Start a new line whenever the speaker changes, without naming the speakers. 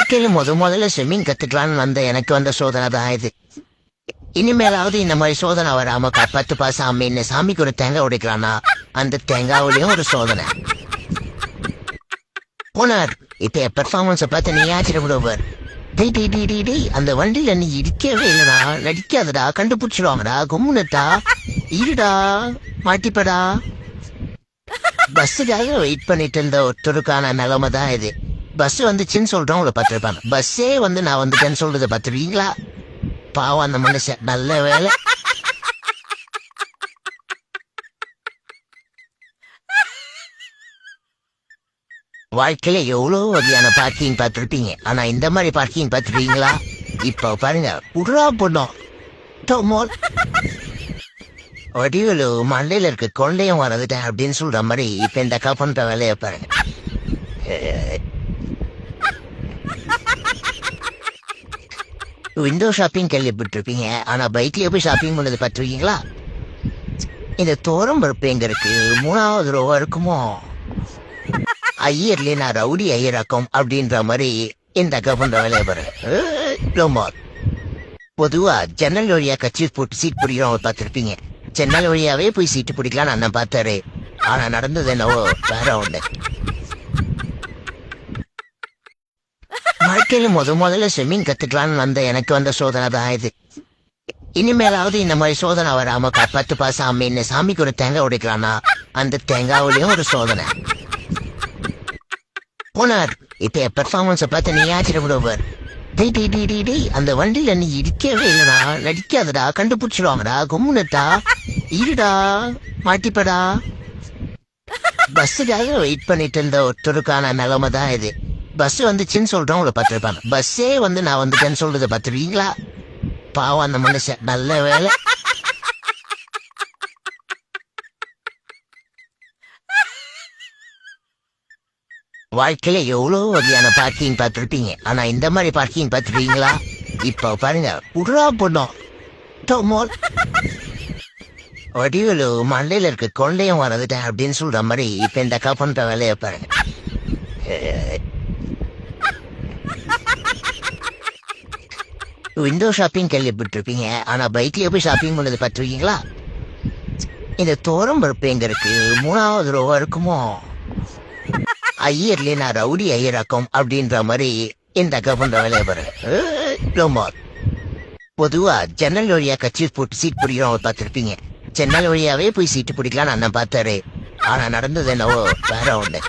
வாழ்க்கையில முதல்ல ஸ்விம்மிங் கத்துக்கலான்னு வந்த எனக்கு வந்த சோதனை தான் இது. இனிமேலாவது இந்த மாதிரி சோதனை வராம காப்பாத்து பாசாமி என்ன சாமிக்கு ஒரு தேங்காய் உடைக்கலானா அந்த தேங்காவிலையும் ஒரு சோதனை போனார். இப்ப என் பெர்ஃபார்மன்ஸை பார்த்து நீ ஆச்சரியப்படுவார். அந்த வண்டியில நீ இடிக்கவே இல்லடா, நடிக்காதடா, கண்டுபிடிச்சிருவாங்கடா, கும்முனட்டா, இருடா, மாட்டிப்படா. பஸ்ஸுக்காக வெயிட் பண்ணிட்டு இருந்த ஒருத்தருக்கான நிலைமை தான் இது. பஸ் வந்துச்சுன்னு சொல்றோம் உங்களை பார்த்துருப்பாங்க. பஸ்ஸே நான் வந்துட்டேன்னு சொல்றதை பார்த்துருவீங்களா? பாவம் அந்த மனுஷன். நல்ல வேலை. வாழ்க்கையில எவ்வளவு வகையான பார்க்கிங் பார்த்துருப்பீங்க. ஆனா இந்த மாதிரி பார்க்கிங் பார்த்துருப்பீங்களா? இப்ப பாருங்க, புறா பொண்ணோம் வடிவலு மண்டையில இருக்க கொள்ளையும் வரதுட்டேன் அப்படின்னு சொல்ற மாதிரி இப்ப இந்த அக்கா பண்ற வேலையை பாருங்க. விண்டோ ஷாப்பிங் கேள்விப்பட்டிருப்பீங்க. ஆனா பைக்லயே போய் ஷாப்பிங் பண்ணது பார்த்துருக்கீங்களா? இந்த தோரம் பருப்பு எங்க இருக்கு? 3வது ரோவா இருக்குமோ? ஐயர்லயே நான் ரவுடி ஐயராக்கும் அப்படின்ற மாதிரி இந்த அக்கா பண்ற வேலையை பாருங்க. பொதுவா ஜன்னல் வழியா கட்சி போட்டு சீட் பிடிக்கிறவங்க பார்த்துருப்பீங்க. ஜன்னல் வழியாவே போய் சீட்டு பிடிக்கலாம் அண்ணன் பார்த்தாரு. ஆனா நடந்தது என்னவோ வேற ஒண்ணு. வாழ்க்கையில முதல்ல ஸ்விம்மிங் கத்துக்கலான்னு வந்த எனக்கு வந்த சோதனை தான் இது. இனிமேலாவது இந்த மாதிரி சோதனை வராம காப்பாத்து பாசாமி என்ன சாமிக்கு ஒரு தேங்காய் உடைக்கலானா அந்த தேங்காவிலையும் ஒரு சோதனை போனார். இப்ப என் பெர்ஃபார்மன்ஸை பார்த்து நீ ஆச்சரியப்படுவார். அந்த வண்டியில நீ இடிக்கவே இல்லடா, நடிக்காதடா, கண்டுபிடிச்சிருவாங்கடா, கும்முனட்டா, இருடா, மாட்டிப்படா. பஸ்ஸுக்காக வெயிட் பண்ணிட்டு இருந்த ஒருத்தருக்கான நிலைமை தான் இது. பஸ் வந்துச்சுன்னு சொல்றோம் உங்களை பார்த்துருப்பாங்க. பஸ்ஸே நான் வந்துட்டேன்னு சொல்றதை பார்த்துருவீங்களா? பாவம் அந்த மனுஷன். நல்ல வேலை. வாழ்க்கையில எவ்வளவு வகையான பார்க்கிங் பார்த்துருப்பீங்க. ஆனா இந்த மாதிரி பார்க்கிங் பார்த்துருப்பீங்களா? இப்ப பாருங்க, புறா பொண்ணோம் வடிவலு மண்டையில இருக்க கொள்ளையும் வரதுட்டேன் அப்படின்னு சொல்ற மாதிரி இப்ப இந்த அக்கா பண்ற வேலையை பாருங்க. விண்டோ ஷாப்பிங் கேள்விப்பட்டிருப்பீங்க. ஆனா பைக்லயே போய் ஷாப்பிங் பண்ணது பார்த்துருக்கீங்களா? இந்த தோரம் பருப்பு எங்க இருக்கு? 3வது ரோவா இருக்குமோ? ஐயர்லயே நான் ரவுடி ஐயராக்கும் அப்படின்ற மாதிரி இந்த அக்கா பண்ற வேலையை பாருங்க. பொதுவா ஜன்னல் வழியா கட்சி போட்டு சீட் பிடிக்கிறவங்க பார்த்துருப்பீங்க. ஜன்னல் வழியாவே போய் சீட்டு பிடிக்கலாம் அண்ணன் பார்த்தாரு. ஆனா நடந்தது என்னவோ வேற ஒண்ணு.